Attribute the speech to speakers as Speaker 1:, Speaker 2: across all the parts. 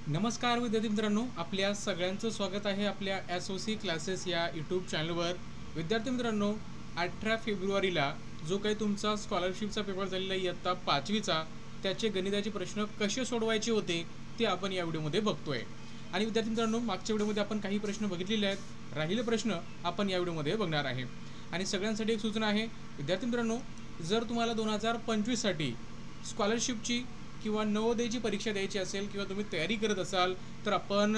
Speaker 1: नमस्कार विद्यार्थी मित्रांनो, आपल्या सगळ्यांचं स्वागत आहे आपल्या SOC क्लासेस या यूट्यूब चॅनलवर. विद्यार्थी मित्रांनो, 18 फेब्रुवारीला जो काही तुमचा स्कॉलरशिपचा पेपर झालेला आहे इयत्ता 5वीचा, त्याचे गणिताचे प्रश्न कसे सोडवायचे होते ते आपण या व्हिडिओमध्ये बघतोय. आणि विद्यार्थी मित्रांनो, मागच्या व्हिडिओमध्ये आपण काही प्रश्न बघितलेले आहेत, राहिलेले प्रश्न आपण या व्हिडिओमध्ये बघणार आहे. आणि सगळ्यांसाठी एक सूचना आहे विद्यार्थी मित्रांनो, जर तुम्हाला 2025साठी स्कॉलरशिपची किंवा नवोदयची परीक्षा द्यायची असेल किंवा तुम्ही तयारी करत असाल तर आपण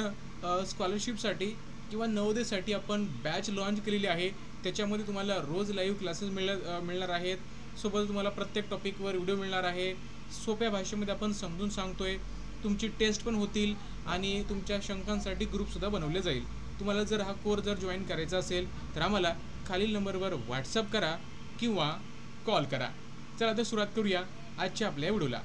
Speaker 1: स्कॉलरशिपसाठी किंवा नवोदयसाठी आपण बॅच लॉन्च केलेली आहे. त्याच्यामध्ये तुम्हाला रोज लाईव्ह क्लासेस मिळणार आहेत. सोबत तुम्हाला प्रत्येक टॉपिकवर व्हिडिओ मिळणार आहे. सोप्या भाषेमध्ये आपण समजून सांगतोय. तुमची टेस्ट पण होतील आणि तुमच्या शंकांसाठी ग्रुपसुद्धा बनवले जाईल. तुम्हाला जर हा कोर्स जॉईन करायचा असेल तर आम्हाला खालील नंबरवर व्हॉट्सअप करा किंवा कॉल करा. चला आता सुरुवात करूया आजच्या आपल्या व्हिडिओला.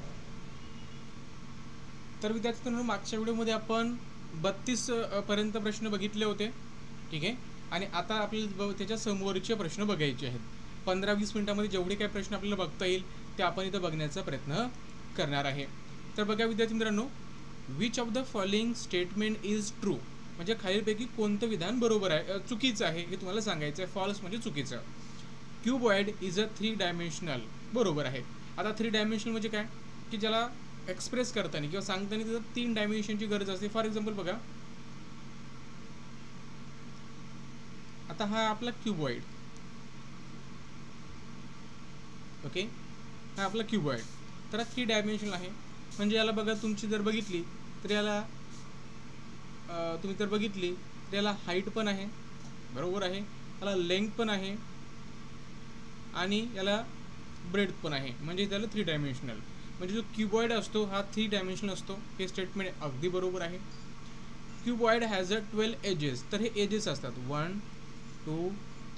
Speaker 1: तर विद्यार्थी मित्रांनो, मागच्या व्हिडिओमध्ये आपण 32 पर्यंत प्रश्न बघितले होते, ठीक आहे. आणि आता आपल्याला त्याच्या समोरचे प्रश्न बघायचे आहेत. 15-20 मिनिटांमध्ये जेवढे काही प्रश्न आपल्याला बघता येईल ते आपण इथं बघण्याचा प्रयत्न करणार आहे. तर बघा विद्यार्थी मित्रांनो, which of the following statement is true, म्हणजे खालीलपैकी कोणतं विधान बरोबर आहे चुकीचं आहे हे तुम्हाला सांगायचं आहे. फॉल्स म्हणजे चुकीचं. क्यूबॉइड इज अ 3 डायमेन्शनल, बरोबर आहे. आता 3 डायमेन्शनल म्हणजे काय की ज्याला एक्सप्रेस करताना किंवा सांगताना तिथं 3 डायमेन्शनची गरज असते. फॉर एक्झाम्पल बघा, आता हा आपला क्यूबॉइड, ओके, हा आपला क्यूबॉइड. तर 3 डायमेन्शनल आहे. म्हणजे याला बघा, तुमची जर बघितली तर याला तुम्ही जर बघितली तर याला हाईट पण आहे, बरोबर आहे, याला लेंथ पण आहे आणि याला ब्रेड पण आहे. म्हणजे त्याला 3 डायमेन्शनल. म्हणजे जो क्यूबॉइड असतो हा 3 डायमेन्शनल असतो. हे स्टेटमेंट अगदी बरोबर आहे. Cuboid has a 12 edges. तर हे एजेस असतात 1 2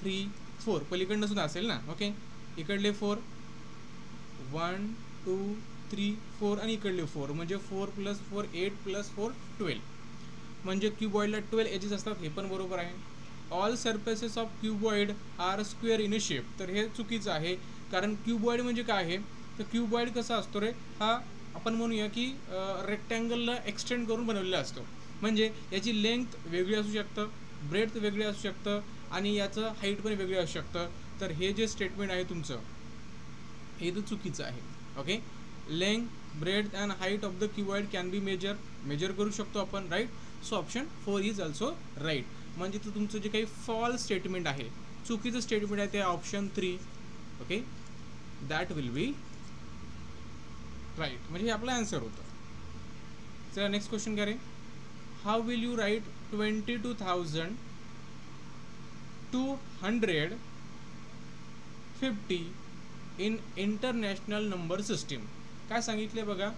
Speaker 1: 3 4. पलीकडनं सुद्धा असेल ना, ओके. इकडले 4, 1 2 3 4 आणि इकडले 4, म्हणजे 4 + 4 8 + 4 12. म्हणजे क्यूबॉइडला 12 एजेस असतात, हे पण बरोबर आहे. All surfaces of cuboid are square in shape. तर हे चुकीचं आहे, कारण क्यूबॉइड म्हणजे काय आहे, तर क्यूबॉइड कसा असतो रे, हा आपण म्हणूया की रेक्टँगलला एक्सटेंड करून बनवलेला असतो. म्हणजे याची लेंथ वेगळी असू शकतं, ब्रेड्थ वेगळी असू शकतं आणि याचं हाईट पण वेगळी असू शकतं. तर हे जे स्टेटमेंट आहे तुमचं, हे तर चुकीचं आहे, okay. Length, breadth and height of the cuboid can be measure करू शकतो आपण, right. So option 4 is also right. म्हणजे तर तुमचं जे काही फॉल्स स्टेटमेंट आहे, चुकीचं स्टेटमेंट आहे, ते option 3, okay, that will be right. म्हणजे हे आपला आन्सर होतं. चला नेक्स्ट क्वेश्चन घ्या रे. How will you write 22,250 in international number system. काय सांगितले बघा,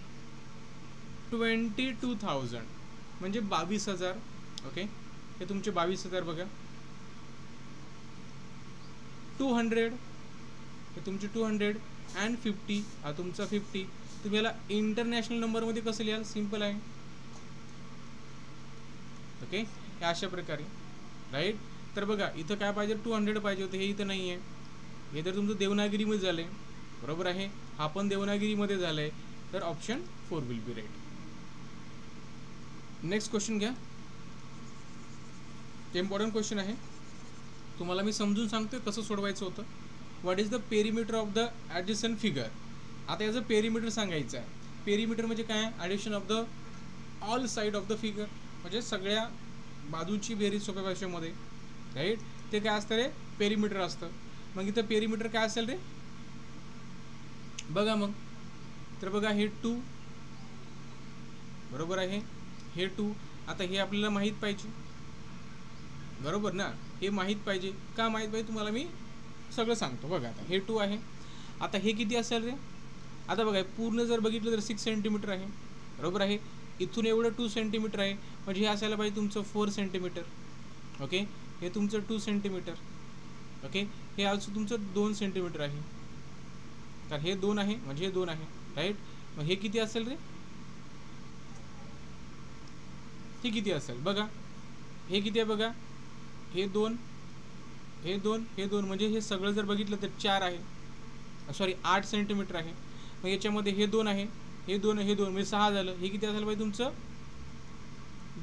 Speaker 1: 22,000 म्हणजे 22,000, ओके. हे तुमचे 22,000 बघा. 200 हे तुमचे 200 अँड 50 हा तुमचा 50. तुम्ही याला इंटरनॅशनल नंबरमध्ये कसं लिहाल, सिम्पल आहे, ओके. हे अशा प्रकारे, राईट. तर बघा, इथं काय पाहिजे, 200 पाहिजे होते, हे इथं नाही आहे. हे तर तुमचं देवनागरीमध्ये झालं आहे, बरोबर आहे. हा पण देवनागरीमध्ये झालं आहे. तर option 4 will be right. Next question घ्या. इम्पॉर्टंट क्वेश्चन आहे, तुम्हाला मी समजून सांगतोय कसं सोडवायचं होतं. What is the perimeter of the adjacent figure. आता याचं पेरीमीटर सांगायचं आहे. पेरीमीटर म्हणजे काय, addition of the all side of the figure, म्हणजे सगळ्या बाजूची बेरीज सोप्या भाषेमध्ये, राईट. ते काय असतं रे, पेरीमीटर असतं. मग इथं पेरीमीटर काय असेल रे, बघा मग. तर बघा, हे 2, बरोबर आहे, हे 2. आता हे आपल्याला माहीत पाहिजे, बरोबर ना. हे माहीत पाहिजे. का माहीत पाहिजे तुम्हाला मी सगळं सांगतो. बघा, आता हे 2 आहे. आता हे किती असेल रे, आता बघा, पूर्ण जर बघितलं तर 6 सेंटीमीटर आहे, बरोबर आहे. इथून एवढं 2 सेंटीमीटर आहे, म्हणजे हे असायला पाहिजे तुमचं 4 सेंटीमीटर, ओके. हे तुमचं 2 सेंटीमीटर, ओके. हे ऑल्सो तुमचं 2 सेंटीमीटर आहे. तर हे 2 आहे, म्हणजे हे 2 आहे, राईट. मग हे किती असेल रे, हे किती असेल बघा, हे किती आहे बघा, हे 2, हे 2, हे 2, म्हणजे हे सगळं जर बघितलं तर 4 आहे, सॉरी 8 सेंटीमीटर आहे. मग याच्यामध्ये हे 2 आहे, हे 2, हे 2, म्हणजे 6 झालं. हे किती असायला पाहिजे तुमचं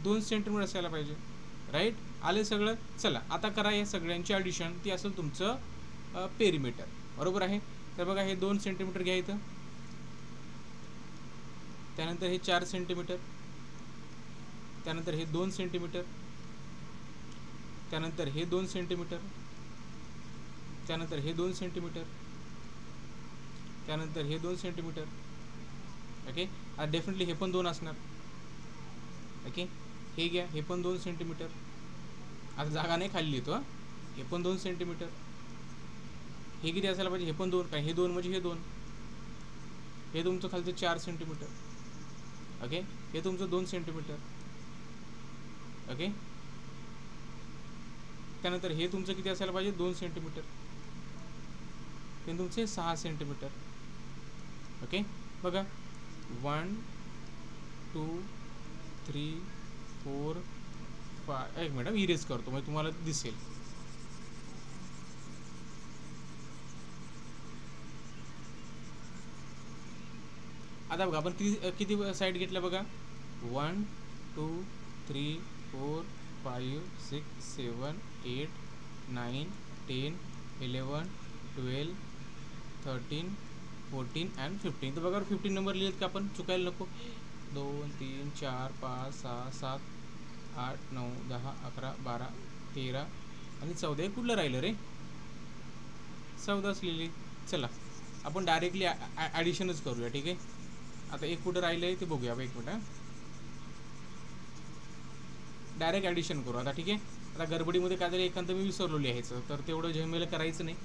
Speaker 1: 2 सेंटीमीटर असायला पाहिजे, राईट. आले सगळं. चला आता करा या सगळ्यांची ॲडिशन, ती असेल तुमचं पेरिमीटर, बरोबर आहे. तर बघा हे 2 सेंटीमीटर घ्या इथं, त्यानंतर हे 4 सेंटीमीटर, त्यानंतर हे 2 सेंटीमीटर, त्यानंतर हे 2 सेंटीमीटर, त्यानंतर हे 2 सेंटीमीटर, त्यानंतर हे 2 सेंटीमीटर. ओके, आता डेफिनेटली हे पण 2 असणार. ओके, हे घ्या, हे पण 2 सेंटीमीटर. आता जागा नाही खाली लिहितो, हे पण 2 सेंटीमीटर. हे किती असायला पाहिजे, हे पण 2, काय हे 2 म्हणजे हे 2, हे तुमचं खालचं 4 सेंटीमीटर. ओके, हे तुमचं 2 सेंटीमीटर. ओके, त्यानंतर हे तुमचं किती असायला पाहिजे, 2 सेंटीमीटर. हे तुमचे 6 सेंटीमीटर. ओके, बघा 1 2 3 4 5. एक मिनिट इरेज करतो म्हणजे तुम्हाला दिसेल. आता बघा आपण किती साईड घेतल्या बघा, 1 2 3 4 5 6 7 8 9 10 11 12 13 14 and 15. तर बघा 15 नंबर लिहिलेत का आपण, चुकायला नको. 2 3 4 5 6 7 8 9 10 11 12 13 आणि 14. हे कुठलं राहिलं रे, 14च लिहिली. चला आपण डायरेक्टली ॲडिशनच करूया. ठीक आहे, आता एक कुठं राहिलं आहे ते बघूया. एक मिनिट, डायरेक्ट ॲडिशन करू आता. ठीक आहे, आता गडबडीमध्ये काहीतरी एखादं मी विसरलो लिहायचं, तर तेवढं झेमेलं करायचं नाही.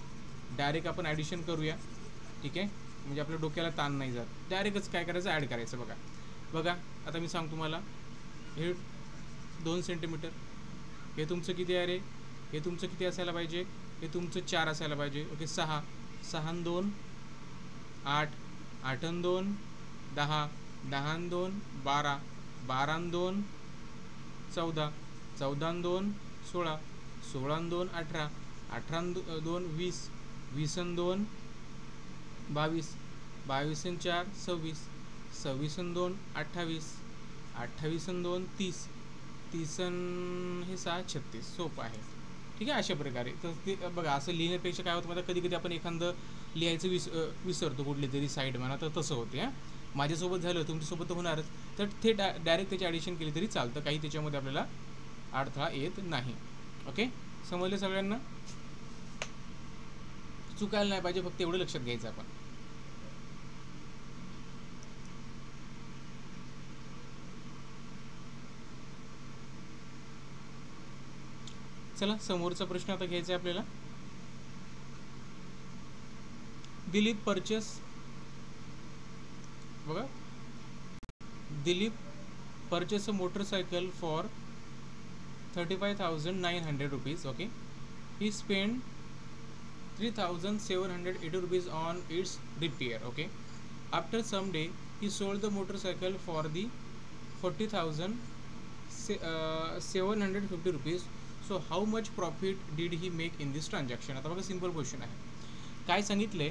Speaker 1: डायरेक्ट आपण ॲडिशन करूया. ठीक आहे, म्हणजे आपल्या डोक्याला ताण नाही जात. डायरेक्टच काय करायचं, ॲड करायचं. बघा बघा आता मी सांगतो तुम्हाला, हे 2 सेंटीमीटर, हे तुमचं किती आहे रे, हे तुमचं किती असायला पाहिजे, हे तुमचं 4 असायला पाहिजे. ओके, 6 6 2 8 8 2 10 10 2 12 12 2 14 14 2 16 16 2 18 18 2 20 20 2 22 22 4 26 26 2 28 28 2 30 30 हे 6 36. सोपं आहे. ठीक आहे, अशा प्रकारे. तर ते बघा असं लिहिण्यापेक्षा काय होतं मला, कधी कधी आपण एखादं लिहायचं विसरतो कुठली तरी साईड म्हणा, तर तसं होते. हां, माझ्यासोबत झालं, तुमच्यासोबत तर होणारच. तर ते डायरेक्ट त्याची ॲडिशन केली तरी चालतं, काही त्याच्यामध्ये आपल्याला अडथळा येत नाही. ओके, समजलं सगळ्यांना. चुकायला नाही पाहिजे, फक्त एवढं लक्षात घ्यायचं आपण. चला समोरचा प्रश्न आता घ्यायचा आहे आपल्याला. दिलीप परचेस, बघा, Dilip purchase a motorcycle for 35,900 rupees. Okay, he spent 3,780 rupees on its repair. Okay, after some day he sold the motorcycle for the 40,750 rupees. So how much profit did he make in this transaction? आता बघा simple question आहे. काय सांगितलंय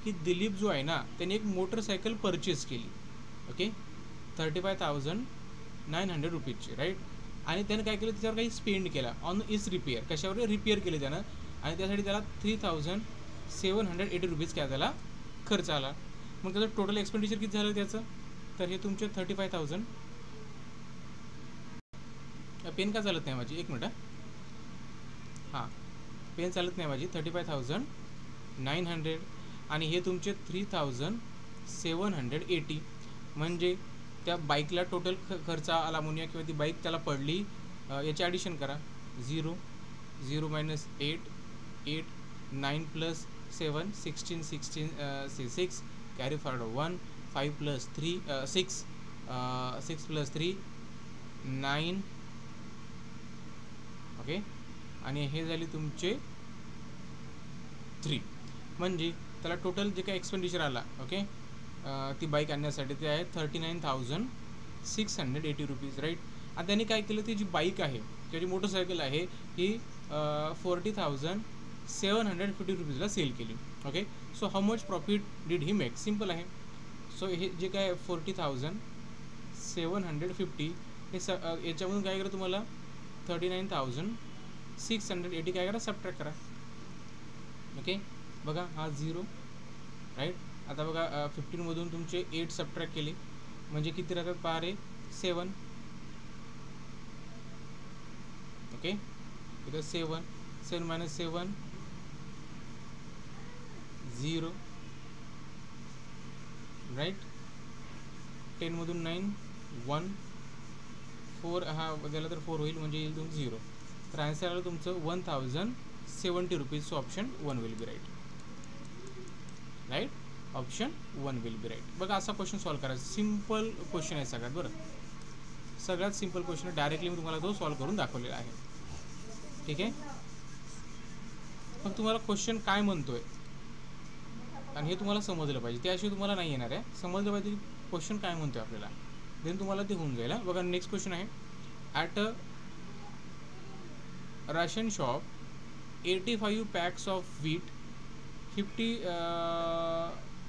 Speaker 1: की दिलीप जो आहे ना, त्याने एक मोटरसायकल परचेस केली. ओके, 35,900 रुपीजची, राईट. आणि त्यानं काय केलं, त्याच्यावर काही स्पेंड केला ऑन इज रिपेअर. कशावर रिपेअर केले त्यानं, आणि त्यासाठी त्याला 3,780 रुपीज काय त्याला खर्च आला. मग त्याचं टोटल एक्सपेंडिचर किती झालं त्याचं, तर हे तुमचे 35,000. पेन का चालत नाही माझी, एक मिनटं. हां, पेन चालत नाही माझी. 35,900 आणि हे तुमचे 3,780. म्हणजे त्या बाईकला टोटल खर्च आला म्हणूया, किंवा ती बाईक त्याला पडली. याचे ॲडिशन करा. 0 0 -8 8 9 + 7 16 16 6 कॅरी फॉरवर्ड 1 5 + 3 6 6 + 3 9. ओके, आणि हे झाले तुमचे 3. म्हणजे त्याला टोटल जे काही एक्सपेंडिचर आला, ओके, ती बाईक आणण्यासाठी ते आहे 39,680 रुपीज, राईट. आणि त्यांनी काय केलं, ती जी बाईक आहे, त्याची मोटरसायकल आहे, ही 40,750 रुपीजला सेल केली. Okay, so how much profit did he make. Simple आहे. सो हे जे काय 40,750 हे याच्यामधून काय करा तुम्हाला 39,680 काय करा सबट्रॅक्ट करा. ओके बघा हा 0 राईट. आता बघा 15मधून तुमचे 8 सबट्रॅक्ट केले म्हणजे किती राहतात पहा रे 7. ओके इथं 7 मायनस 7 0 राईट. 10मधून 9 1 4 हा गेला तर 4 होईल म्हणजे येईल तुमचं 0. तर आन्सर आलं तुमचं 1070 rupees. So option 1 will be right. Right option 1 will be right. बघा असा क्वेश्चन सॉल्व करायचा. सिम्पल क्वेश्चन आहे सगळ्यात बरं. सगळ्यात सिम्पल क्वेश्चन डायरेक्टली मी तुम्हाला तो सॉल्व करून दाखवलेला आहे. ठीक आहे. मग तुम्हाला क्वेश्चन काय म्हणतोय आणि हे तुम्हाला समजलं पाहिजे. त्याशिवाय तुम्हाला नाही येणार आहे. समजलं पाहिजे क्वेश्चन काय म्हणतोय आपल्याला, देन तुम्हाला ते होऊन जाईल. बघा नेक्स्ट क्वेश्चन आहे. At a ration shop 85 packs of wheat, 50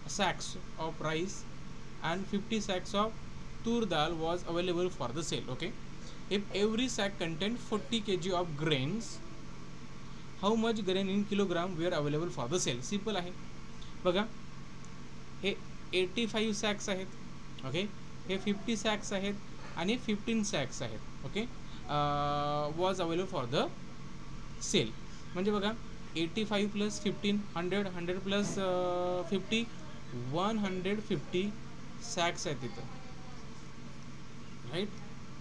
Speaker 1: sacks of rice and 50 sacks of tur dal was available for the sale. Okay, if every sack contained 40 kg of grains, how much grain in kilogram were available for the sale? Simple आहे. बघा हे 85 sacks आहेत. Okay हे 50 sacks आहेत आणि 15 sacks आहेत. Okay was available for the sale. म्हणजे बघा 85 प्लस 15 100 100 प्लस 50 150 सॅक्स आहेत तिथं. राईट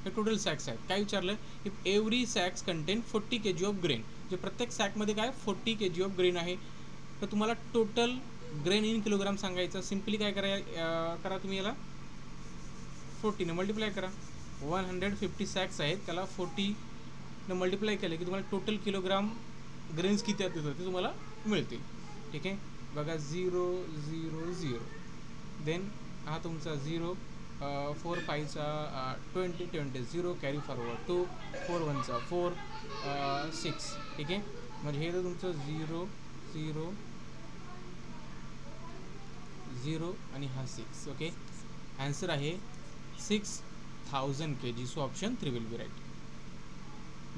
Speaker 1: हे टोटल सॅक्स आहेत. काय विचारलं if every sacks contain 40 kg of grain. जे प्रत्येक सॅकमध्ये काय 40 kg ऑफ ग्रेन आहे. तर तुम्हाला टोटल ग्रेन इन किलोग्राम सांगायचं. सिम्पली काय करा तुम्ही याला 40 मल्टिप्लाय करा. 150 सॅक्स आहेत त्याला 40 मल्टिप्लाय केलं की तुम्हाला टोटल किलोग्राम ग्रेन्स किती आहेत ते तुम्हाला मिळतील. ठीक आहे बघा 0 0 0 देन हा तुमचा 0 4 5चा 20 20 0 कॅरी फॉरवर्ड 2 4 1चा 4 6. ठीक आहे म्हणजे हे तर तुमचं 0 0 0 आणि हा 6. ओके आन्सर आहे 6000 kg. So option 3 will be right.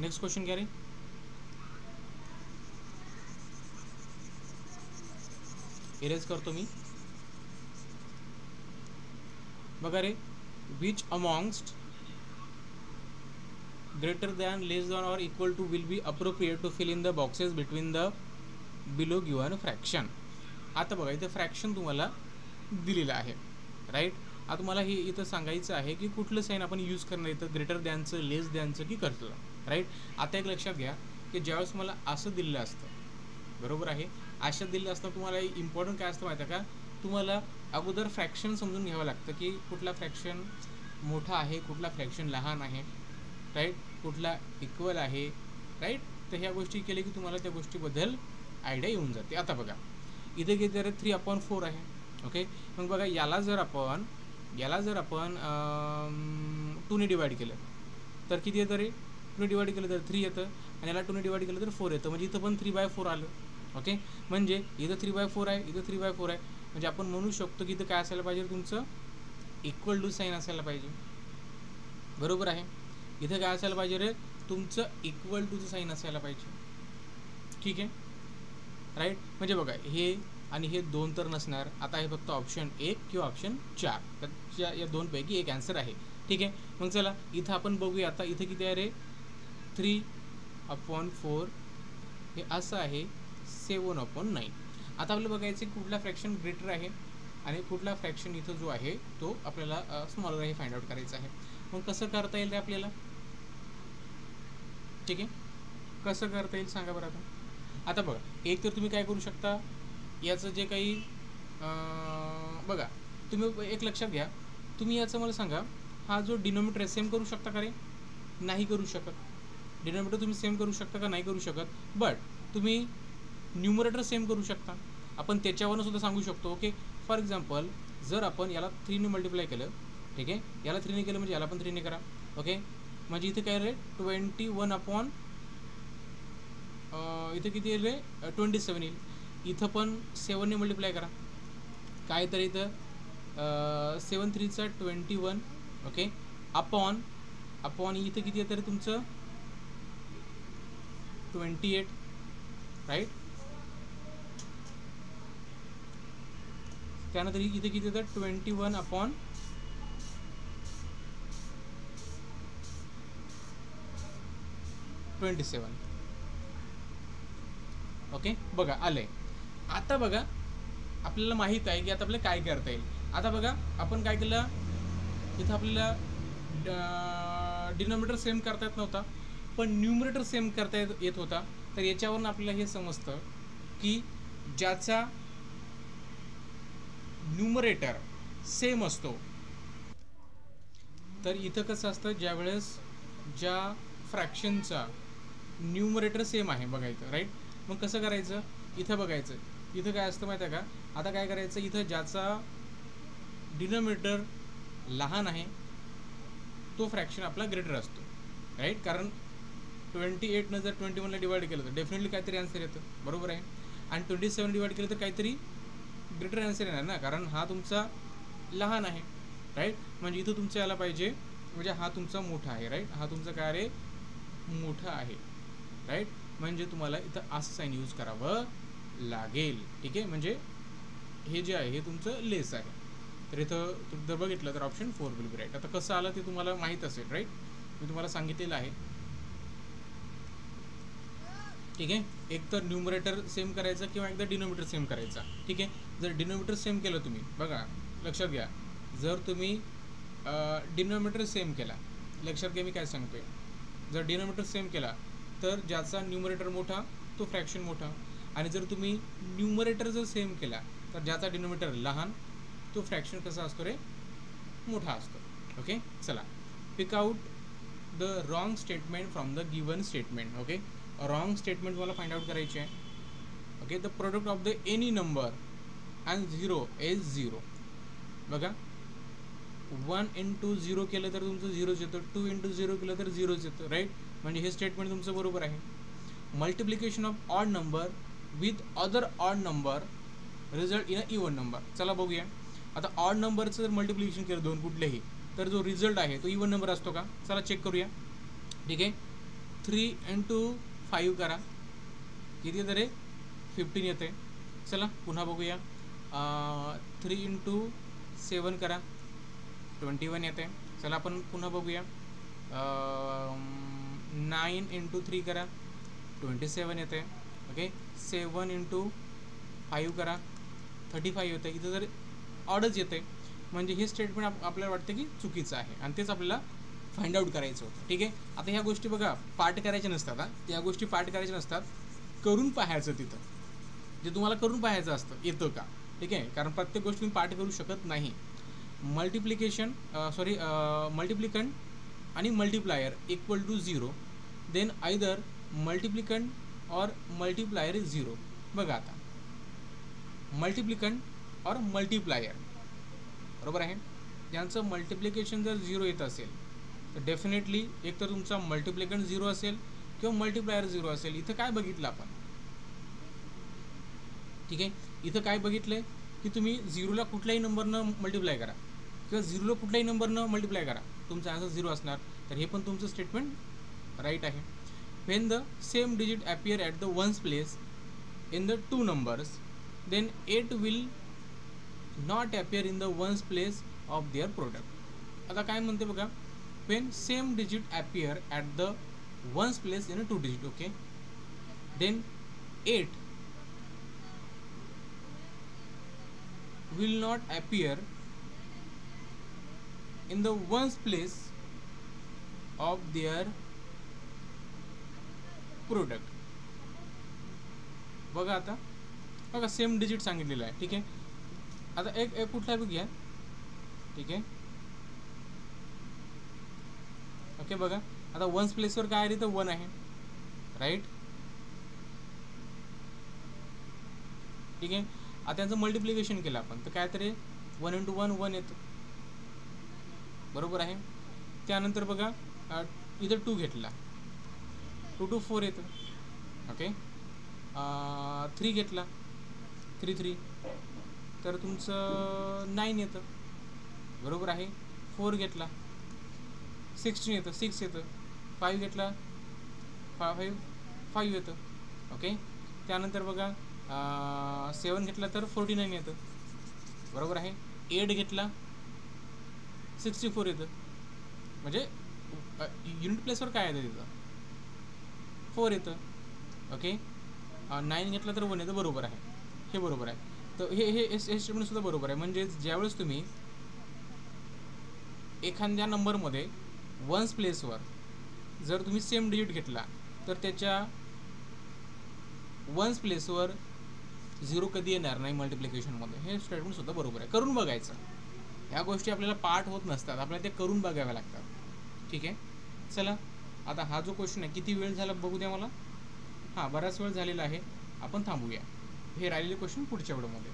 Speaker 1: Next question घ्या रे. इरेज करतो मी. बघा रे which amongst greater than less than or equal to will be appropriate to fill in the boxes between the below given fraction. आता बघा इथं fraction तुम्हाला दिलेलं आहे. राईट आता तुम्हाला हे इथं सांगायचं आहे की कुठलं साईन आपण यूज करणार इथं ग्रेटर दॅनचं लेस दॅनचं की करतं. राईट आता एक लक्षात घ्या की ज्यावेळेस मला असं दिलेलं असतं बरोबर आहे. अशा दिलेलं असतं तुम्हाला इम्पॉर्टंट काय असतं माहिती आहे का. तुम्हाला अगोदर फ्रॅक्शन समजून घ्यावं लागतं की कुठला फ्रॅक्शन मोठा आहे कुठला फ्रॅक्शन लहान आहे. राईट कुठला इक्वल आहे. राईट तर ह्या गोष्टी केल्या की तुम्हाला त्या गोष्टीबद्दल आयडिया येऊन जाते. आता बघा इथे किती आहे 3/4 आहे. ओके मग बघा याला जर आपण 2ने डिवाइड केलं तर किती येतं रे. 2ने डिवाइड केलं तर 3 येतं आणि याला 2ने डिवाइड केलं तर 4 येतं. म्हणजे इथं पण 3/4 आलं. ओके म्हणजे इथं 3/4 आहे इथं 3/4 आहे. म्हणजे आपण म्हणू शकतो की इथं काय असायला पाहिजे तुमचं इक्वल टू साईन असायला पाहिजे. बरोबर आहे. इथं काय असायला पाहिजे रे तुमचं इक्वल टूचं साईन असायला पाहिजे. ठीक आहे राईट म्हणजे बघा हे आणि हे 2 तर नसणार. आता हे फक्त ऑप्शन 1 किंवा ऑप्शन 4 त्याच्या या 2पैकी एक आन्सर आहे. ठीक आहे मग चला इथं आपण बघूया. आता इथं किती आहे रे 3/4 हे असं आहे 7/9. आता आपल्याला बघायचं कुठला फ्रॅक्शन ग्रेटर आहे आणि कुठला फ्रॅक्शन इथं जो आहे तो आपल्याला स्मॉलर आहे फाइंड आउट करायचा आहे. मग कसं करता येईल रे आपल्याला. ठीक आहे कसं करता येईल सांगा बरं. आता बघा एक तर तुम्ही काय करू शकता याचं जे काही बघा तुम्ही एक लक्षात घ्या. तुम्ही याचं मला सांगा हा जो डिनोमिनेटर सेम करू शकता का रे. नाही करू शकत. डिनोमिनेटर तुम्ही सेम करू शकता का नाही करू शकत. बट तुम्ही न्यूमरेटर सेम करू शकता. आपण त्याच्यावरून सुद्धा सांगू शकतो. ओके फॉर एक्झाम्पल जर आपण याला 3ने मल्टिप्लाय केलं. ठीक आहे याला 3ने केलं म्हणजे याला पण 3ने करा. ओके म्हणजे इथे काय रे 21 इथं किती येईल रे 27 येईल. इथं पण 7ने मल्टिप्लाय करा. काय तर इथं 7 3 21 ओके अपॉन अपॉन इथं किती येतं रे तुमचं 28, राईट. त्यानंतर इथे किती येतं 21 अपॉन 27. ओके, बघा आलंय. आता बघा आपल्याला माहीत आहे की आता आपल्याला काय करता येईल. आता बघा आपण काय केलं, इथं आपल्याला डिनॉमिनेटर सेम करता येत नव्हता, पण न्यूमरेटर सेम करता येत होता. तर याच्यावरून आपल्याला हे समजतं की ज्याचा न्यूमरेटर सेम असतो, तर इथं कसं असतं, ज्यावेळेस ज्या फ्रॅक्शनचा न्यूमरेटर सेम आहे बघायचं, राईट. मग कसं करायचं, इथं बघायचं, इथं काय असतं माहिती आहे का. आता काय करायचं, इथं ज्याचा डिनॉमिनेटर लहान आहे तो फ्रॅक्शन आपला ग्रेटर असतो, राईट. कारण 28 जर 21ला डिवाइड केलं तर डेफिनेटली काहीतरी आन्सर येतं, बरोबर आहे. आणि 27 डिवाइड केलं तर काहीतरी ग्रेटर आन्सर येणार ना, कारण हा तुमचा लहान आहे, राईट. म्हणजे इथं तुमचं यायला पाहिजे, म्हणजे हा तुमचा मोठा आहे, राईट. हा तुमचा काय आहे, मोठा आहे, राईट. म्हणजे तुम्हाला इथं असं साईन यूज करावं लागेल, ठीक आहे. म्हणजे हे जे आहे हे तुमचं लेस आहे. तर इथं तुम्ही जर बघितलं तर ऑप्शन 4 विल बी राईट. आता कसं आलं ते तुम्हाला माहीत असेल, राईट. मी तुम्हाला सांगितलेलं आहे, ठीक आहे. एक तर न्यूमरेटर सेम करायचा किंवा एकदा डिनोमिनेटर सेम करायचा, ठीक आहे. जर डिनोमिनेटर सेम केलं तुम्ही, बघा लक्षात घ्या, जर तुम्ही डिनोमिनेटर सेम केला, लक्षात घ्या मी काय सांगतोय, जर डिनोमिनेटर सेम केला तर ज्याचा न्यूमरेटर मोठा तो फ्रॅक्शन मोठा, आणि जर तुम्ही न्यूमरेटर जर सेम केला तर ज्याचा डिनोमिनेटर लहान तो फ्रॅक्शन कसा असतो रे, मोठा असतो. ओके, चला, pick out the wrong statement from the given statement. Okay, wrong statement तुम्हाला फाइंड आउट करायची आहे. Okay, the product of the any number and 0 is 0. बघा, 1 इंटू 0 केलं तर तुमचं 0च येतं, 2 इंटू 0 केलं तर 0च येतं, राईट. म्हणजे हे स्टेटमेंट तुमचं बरोबर आहे. Multiplication of odd number with other odd number result in a even number. चला बघूया. आता ऑड नंबरचं जर मल्टिप्लिकेशन केलं दोन कुठलेही, तर जो रिझल्ट आहे तो इवन नंबर असतो का, चला चेक करूया, ठीक आहे. 3 इंटू 5 करा, किती येतं रे, 15 येते. चला पुन्हा बघूया. 3 इंटू 7 करा, 21 येते. चला आपण पुन्हा बघूया. 9 इंटू 3 करा, 27 येते. ओके, 7 इंटू 5 करा, 35 येतं. इथं जर ऑडच येते, म्हणजे हे स्टेटमेंट आपल्याला वाटतं की चुकीचं आहे, आणि तेच आपल्याला फाइंड आउट करायचं होतं, ठीक आहे. आता ह्या गोष्टी बघा पाठ करायच्या नसतात, त्या गोष्टी पाठ करायच्या नसतात, करून पाहायचं तिथं, जे तुम्हाला करून पाहायचं असतं येतं का, ठीक आहे. कारण प्रत्येक गोष्टी तुम्ही पाठ करू शकत नाही. मल्टिप्लिकेशन मल्टिप्लिकंट आणि multiplier equal to 0, then either multiplicand or multiplier is 0. बघा आता, मल्टिप्लिकंट और मल्टिप्लायर, बरोबर आहे. यांचं मल्टिप्लिकेशन जर 0 येत असेल तर डेफिनेटली एक तर तुमचा मल्टिप्लिकंट 0 असेल किंवा मल्टिप्लायर 0 असेल. इथं काय बघितलं आपण, ठीक आहे. इथं काय बघितलं की तुम्ही 0ला कुठल्याही नंबरनं मल्टिप्लाय करा किंवा 0ला कुठल्याही नंबरनं मल्टिप्लाय करा, तुमचा आन्सर 0 असणार. तर हे पण तुमचं स्टेटमेंट राईट आहे. When the same digit appear at the ones place in the two numbers, then 8 will not appear in the ones place of their product. आता काय म्हणते बघा, when same digit appear at the ones place in a two digit, okay, then 8 will not appear in the ones place of their product. बघा आता, बघा same digit सांगितलेलं आहे, ठीक आहे. आता एक कुठला बी घ्या, ठीक आहे. ओके, बघा आता वन्स प्लेसवर काय आहे तर 1 आहे, राईट, ठीक आहे. आता त्यांचं मल्टिप्लिकेशन केलं आपण तर काय तरी 1 इंटू 1 1 येतं, बरोबर आहे. त्यानंतर बघा इथं 2 घेतला, 2 टू 4 येतं. ओके, 3 घेतला, 3 3 तर तुमचं 9 येतं, बरोबर आहे. 4 घेतला, 16 येतं, 6 येतं, 5 घेतला 5 येतं. ओके, त्यानंतर बघा 7 घेतला तर 49 येतं, बरोबर आहे. 8 घेतला 64 येतं, म्हणजे युनिट प्लेसवर काय येतं तिथं 4 येतं. ओके, 9 घेतला तर 1 येतं, बरोबर आहे, हे बरोबर आहे. तर हे स्टेटमेंटसुद्धा बरोबर आहे. म्हणजे ज्यावेळेस तुम्ही एखाद्या नंबरमध्ये वन्स प्लेसवर जर तुम्ही सेम डिजिट घेतला तर त्याच्या वन्स प्लेसवर 0 कधी येणार नाही मल्टिप्लिकेशनमध्ये. हे स्टेटमेंटसुद्धा बरोबर आहे. करून बघायचं, ह्या गोष्टी आपल्याला पाठ होत नसतात, आपल्याला ते करून बघाव्या लागतात. ठीक आहे, चला आता हा जो क्वेश्चन आहे, किती वेळ झाला बघू द्या मला. हां, बराच वेळ झालेला आहे, आपण थांबूया. हे राहिलेले क्वेश्चन पुढच्या व्हिडिओमध्ये.